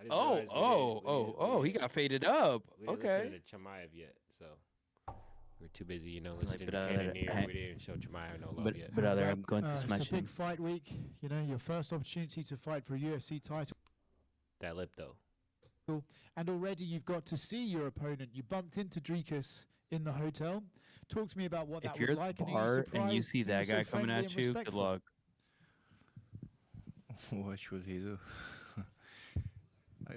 I just Oh, realized oh, oh, oh, he got faded up. we didn't listen Okay. to Chimaev yet, so we're too busy, Like, listening to brother, Cannoneer. We didn't show Chimaev no love yet. brother, Hamzat, I'm going to it's a smash big him. fight week. You know, your first opportunity to fight for a UFC title, That lip though. and already you've got to see your opponent. You bumped into Dricus in the hotel. Talk to me about what If that you're was at the like, and are you bar and you surprised see he that was so guy coming friendly and at you, good respectful? luck. What should he do? I,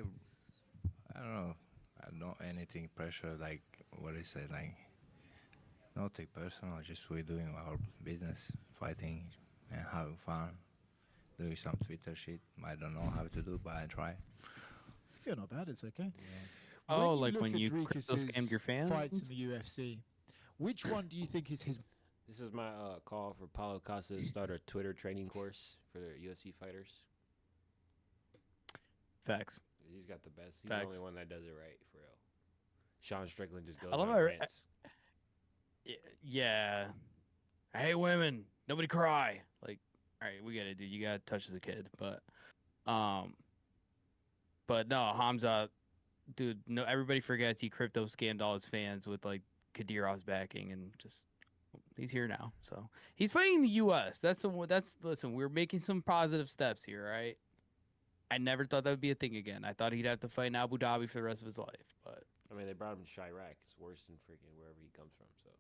I don't know. I don't anything pressure like what is it like? Not take personal. Just we're doing our business, fighting and having fun, doing some Twitter shit. I don't know how to do, but I try. You're not bad. It's okay. Oh, When you like look when at you crypto scammed your Dricus's fights in fans? the UFC, which one do you think is his This is my call for Paulo Costa to start a Twitter training course for the UFC fighters. Facts. He's got the best. He's the Facts. only one that does it right for real. Sean Strickland just goes I love on how, rants. yeah. I hate women. Nobody cry. Like, all right, we get it, dude. You got touched as a kid, um, but no, Hamza, dude. No, everybody forgets he crypto scammed all his fans with like Kadirov's backing, and just he's here now. So he's fighting the U.S. Listen. We're making some positive steps here, right? I never thought that would be a thing again. I thought he'd have to fight in Abu Dhabi for the rest of his life, but I mean, they brought him to Chirac. It's worse than freaking wherever he comes from. So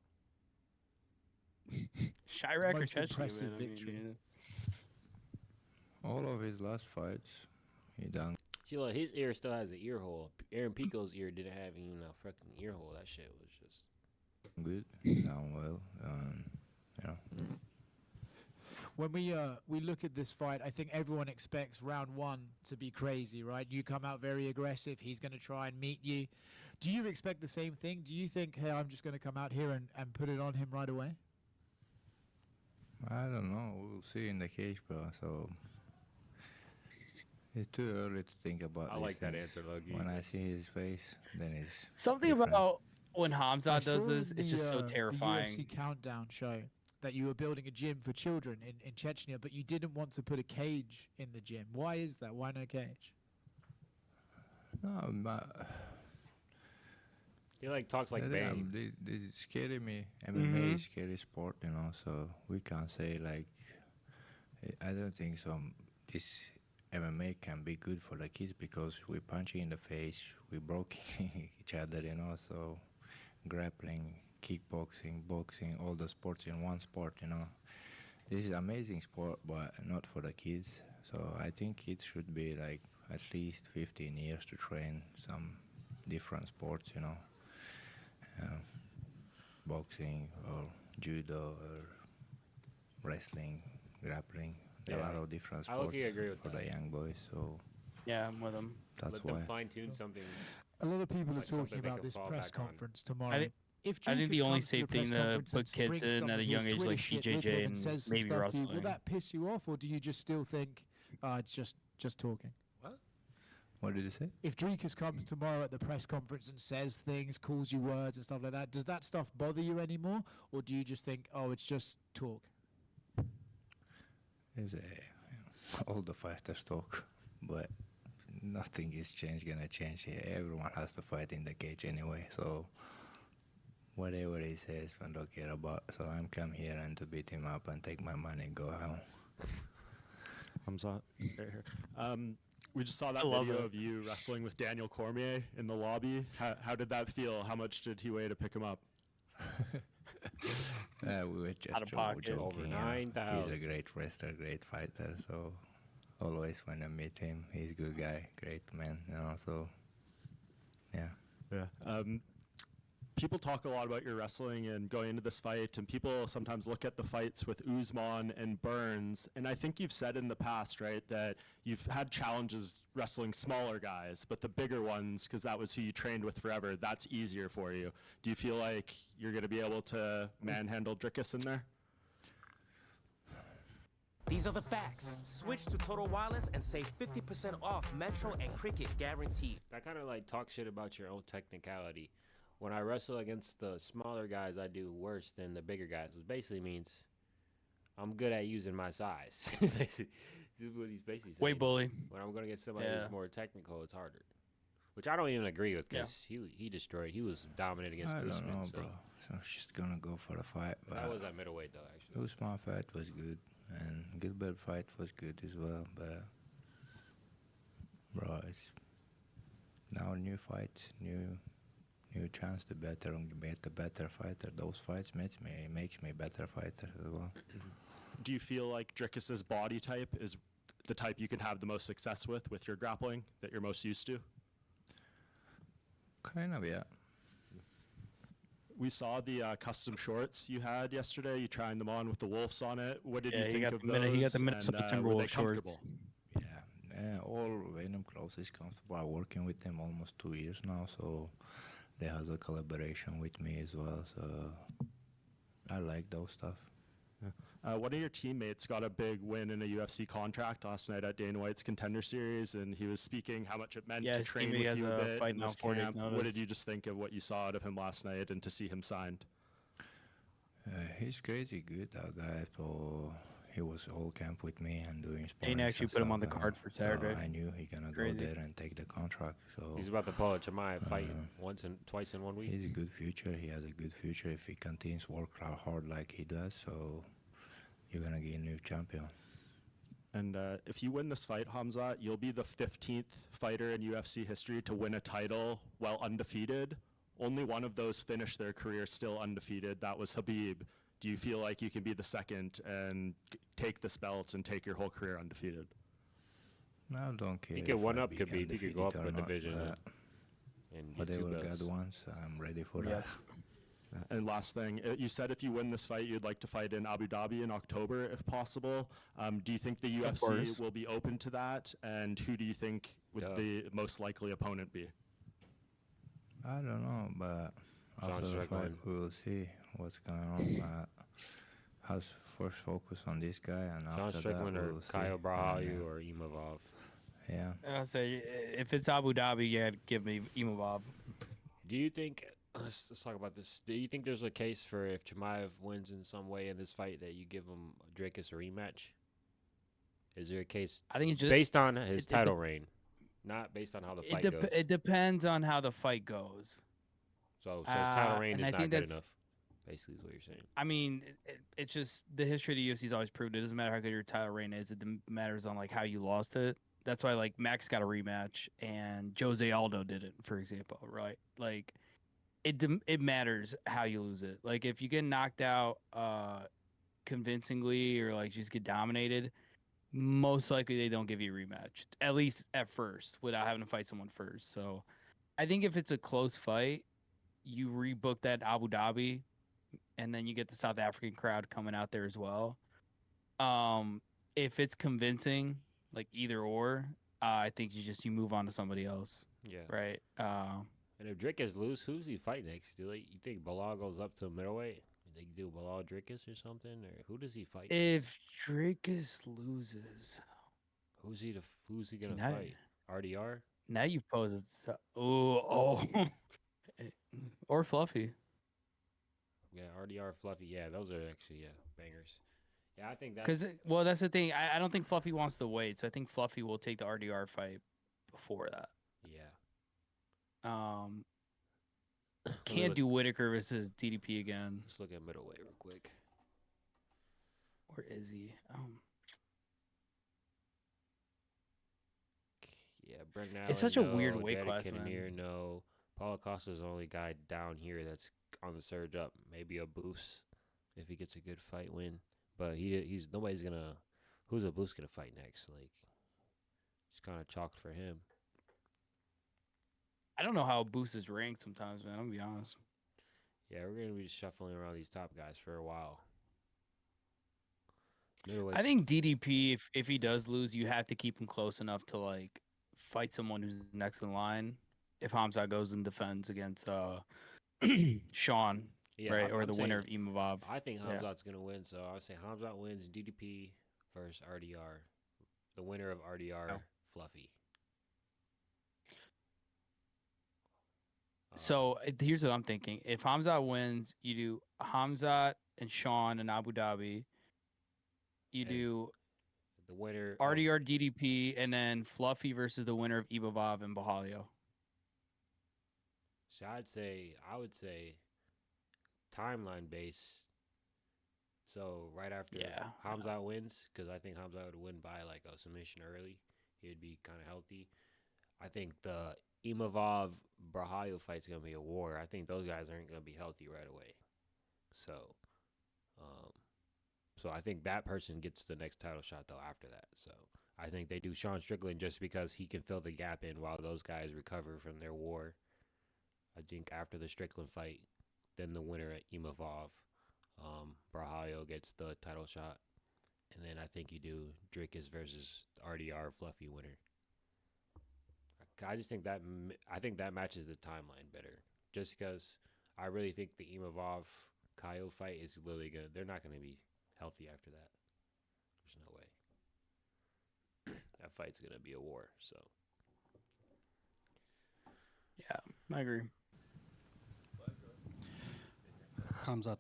Chirac or most Chechnya, impressive man. I mean, victory? All of his last fights, he done see, look, his ear still has an ear hole. Aaron Pico's ear didn't have even a fucking ear hole. That shit was just. good, done well. You know. When we look at this fight, I think everyone expects round one to be crazy, right? You come out very aggressive. He's going to try and meet you. Do you expect the same thing? Do you think, hey, I'm just going to come out here and put it on him right away? I don't know. We'll see in the cage, bro. So it's too early to think about. I these like that things. answer, Logie. When I see his face, then it's something different. about when Hamza I does saw this, in it's just so the UFC terrifying. Countdown show that you were building a gym for children in Chechnya, but you didn't want to put a cage in the gym. Why is that? Why no cage? No, but He like talks like Bane. they scary me. MMA is scary sport, So we can't say like. I don't think so. This MMA can be good for the kids because we punching in the face, we broking each other, So grappling, kickboxing, boxing, all the sports in one sport, This is amazing sport, but not for the kids. So I think kids should be like at least 15 years to train some different sports, boxing or judo or wrestling, grappling. There are a lot of different I sports low-key agree with for that. the young boys, so Yeah, I'm with him. that's Let why. them fine tune something. A lot of people Like are talking something they about can this fall press back on. conference tomorrow. I think If I think the Dricus only comes to safe the press thing to conference put and kids brings in some at of a his young age Twitter like shit with BJJ him and and says some maybe stuff to you, will wrestling. that piss you off, or do you just still think it's just talking? What did you say? If Dricus comes tomorrow at the press conference and says things, calls you words and stuff like that, does that stuff bother you anymore, or do you just think, oh, it's just talk? All the fighters talk, but nothing is gonna change here. Everyone has to fight in the cage anyway, so whatever he says, I don't care about. So I'm come here and to beat him up and take my money and go home. Hamzat, right here. We just saw that I love video it. of you wrestling with Daniel Cormier in the lobby. How did that feel? How much did he weigh to pick him up? We were Out just of pocket. joking. Over He's 9,000. a great wrestler, great fighter. So always when I meet him, he's a good guy, great man. So yeah. Yeah. People talk a lot about your wrestling and going into this fight, and people sometimes look at the fights with Usman and Burns. And I think you've said in the past, right, that you've had challenges wrestling smaller guys, but the bigger ones, because that was who you trained with forever, that's easier for you. Do you feel like you're going to be able to manhandle Dricus in there? These are the facts. Switch to Total Wireless and save 50% off Metro and Cricket guaranteed. That kind of like talk shit about your own technicality. When I wrestle against the smaller guys, I do worse than the bigger guys, which basically means I'm good at using my size. what he's basically saying. Way bully. When I'm gonna get somebody Yeah. who's more technical, it's harder. Which I don't even agree with Yeah. because he destroyed. He was dominant against I don't Usman. know, So bro. So I'm just gonna go for the fight. that But was at middleweight though, actually. Usman fight was good, and Gilbert fight was good as well. But bro, it's now new fights, new chance to better and get a better fighter. Those fights makes me better fighter as well. Do you feel like Dricus's body type is the type you can have the most success with your grappling that you're most used to? Kind of, yeah. We saw the custom shorts you had yesterday. You trying them on with the wolves on it. What did Yeah, you he think got of the those? Minne- he got the And, Minnesota were they Timberwolves comfortable? shorts. Yeah, all Venom clothes is comfortable. I'm working with them almost 2 years now, so they has a collaboration with me as well. So I like those stuff. One of your teammates got a big win in a UFC contract last night at Dana White's Contender Series, and he was speaking how much it meant Yeah, to his train teammate with has you a a bit fight in now, this 4 days camp. What notice. did you just think of what you saw out of him last night and to see him signed? He's crazy good, that guy. So he was all camp with me and doing sparring. Dana actually put him on the card for Saturday. I knew he gonna Crazy. go there and take the contract. So He's about to pull a Chimaev fighting twice in 1 week. he's a good future. He has a good future if he continues work hard like he does. So you're gonna get a new champion. And if you win this fight, Hamzat, you'll be the 15th fighter in UFC history to win a title while undefeated. Only one of those finished their career still undefeated. That was Habib. Do you feel like you can be the second and take this belt and take your whole career undefeated? I don't care. He could if one I up be Khabib. He could go up undefeated a or not, division but and get 2 whatever belts. God wants, I'm ready for Yep. that. And last thing, you said if you win this fight, you'd like to fight in Abu Dhabi in October if possible. Do you think the UFC course. will be open to that? And who do you think would Yeah. the most likely opponent be? I don't know, but Sean after the fight, Strickland. we will see what's going on. Has first focus on this guy, and Sean after Strickland that, or we'll see. Kyle And, Brahayu or Imavov. yeah. I'll say if it's Abu Dhabi, yeah, give me Imavov. Do you think? Let's talk about this. Do you think there's a case for if Chimaev wins in some way in this fight that you give him Dricus a rematch? Is there a case I think it's just based on his it title reign, not based on how the fight goes? it depends on how the fight goes. So his title reign and is I not think good that's- enough. Basically, is what you're saying. I mean, it's just the history of the UFC's always proved it doesn't matter how good your title reign is. It matters on like how you lost it. That's why like Max got a rematch and Jose Aldo did it, for example, right? Like it matters how you lose it. Like if you get knocked out convincingly or like just get dominated, most likely they don't give you a rematch, at least at first, without having to fight someone first. So I think if it's a close fight, you rebook that Abu Dhabi, and then you get the South African crowd coming out there as well. If it's convincing, like either or, I think you move on to somebody else, Yeah. right? And if Dricus lose, who's he fight next? You think Bilal goes up to middleweight? You think do Bilal Dricus or something, or who does he fight? If Dricus loses, Who's he gonna now- fight? RDR? now you've posed it. Oh, or Fluffy. Yeah, RDR Fluffy. Yeah, those are actually bangers. Yeah, I think that's Because that's the thing. I don't think Fluffy wants to wait, so I think Fluffy will take the RDR fight before that. yeah. Can't look- do Whitaker versus DDP again. Let's look at middleweight real quick. Or is he? Yeah, Brendan Allen. It's such a no. weird weight Jared class, Cannonier, man. no. Paul Acosta's the only guy down here that's on the surge up. Maybe a boost if he gets a good fight win. But he's nobody's gonna. Who's a boost gonna fight next? Like, it's kind of chalked for him. I don't know how Boost is ranked sometimes, man. I'm gonna be honest. Yeah, we're gonna be shuffling around these top guys for a while. I think DDP, if he does lose, you have to keep him close enough to like fight someone who's next in line. If Hamza goes and defends against Sean, yeah, right, I'm- or I'm the saying- winner of Imavov. I think Yeah. Hamzat's gonna win, so I would say Hamzat wins DDP versus RDR. The winner of RDR, Oh. Fluffy. So here's what I'm thinking: if Hamza wins, you do Hamza and Sean in Abu Dhabi. You And do the winner. RDR DDP, and then Fluffy versus the winner of Ibavov and Bahalio. So I would say timeline base. So right after Hamzat wins, because I think Hamzat would win by like a submission early. He'd be kind of healthy. I think the Imavov Bahalio fight's gonna be a war. I think those guys aren't gonna be healthy right away. So I think that person gets the next title shot though after that. So I think they do Sean Strickland just because he can fill the gap in while those guys recover from their war. I think after the Strickland fight, then the winner at Imavov, Bahalio gets the title shot, and then I think you do Drickus versus RDR Fluffy winner. I just think that matches the timeline better, just because I really think the Imavov Kyle fight is literally good. They're not going to be healthy after that. There's no way. That fight's going to be a war. So Yeah, I agree. Hamzat.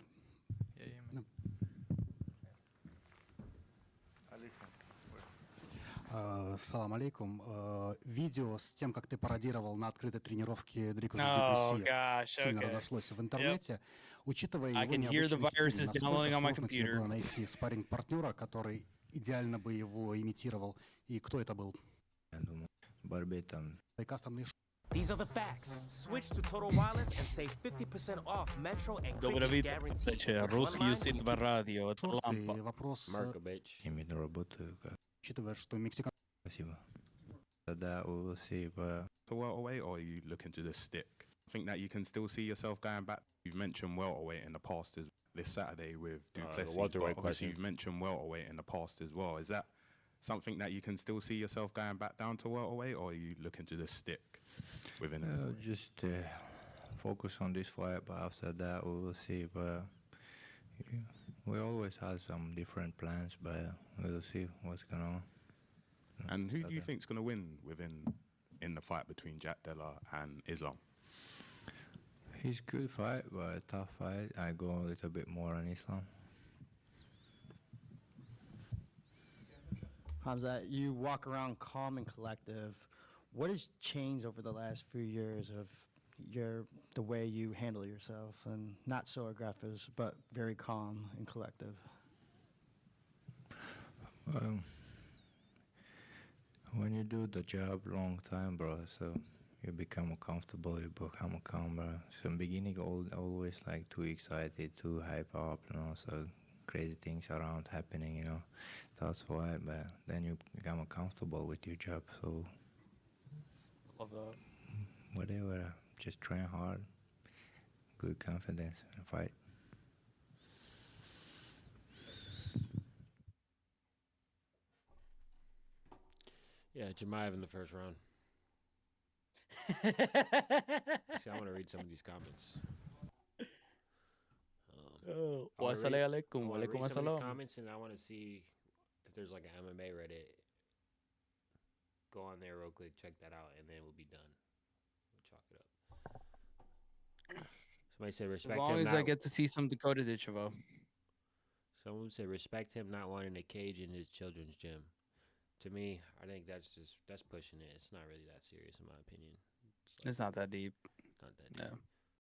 Салам алейкум. Видео с тем, как ты пародировал на открытой тренировке Дрикуса Дюплесси, сильно разошлось в интернете. Учитывая его необычный стиль, насколько сложно тебе было найти спарринг-партнера, который идеально бы его имитировал, и кто это был? Кастомные These are the facts. Switch to Total Wireless and save 50% off Metro and Cricket guaranteed. Русский ютуб радио. шорты. Вопрос, Markovich. учитывая, что мексиканцы... Спасибо. That we will see, but To welterweight, or are you looking to just stick? I think that you can still see yourself going back. You've mentioned welterweight in the past as this Saturday with Duplessis, but welterweight obviously question. you've mentioned welterweight in the past as well. Is that something that you can still see yourself going back down to welterweight, or are you looking to just stick within it? just focus on this fight, but after that we will see. But we always have some different plans, but we'll see what's going on. And who do you think's going to win in the fight between Jack Della and Islam? He's good fight, but a tough fight. I go a little bit more on Islam. Hamza, you walk around calm and collective. What has changed over the last few years of the way you handle yourself, and not so aggressive, but very calm and collective? When you do the job long time, bro, so you become comfortable, you become calm, bro. So in the beginning, always like too excited, too hype up, so crazy things around happening, That's why, but then you become comfortable with your job, so Love that. whatever, just train hard, good confidence, and fight. Yeah, Jemayev in the first round. See, I want to read some of these comments. I wanna read- Wassalamualaikum. I wanna Walaikum read some of these assalam. comments, and I want to see if there's like an MMA Reddit. Go on there real quick, check that out, and then we'll be done. We'll chalk it up. Somebody said As respect long him. as I get to see some Dakota Ditchevo. Someone said respect him not wanting a cage in his children's gym. To me, I think that's pushing it. It's not really that serious in my opinion. It's not that deep. Not that deep. No.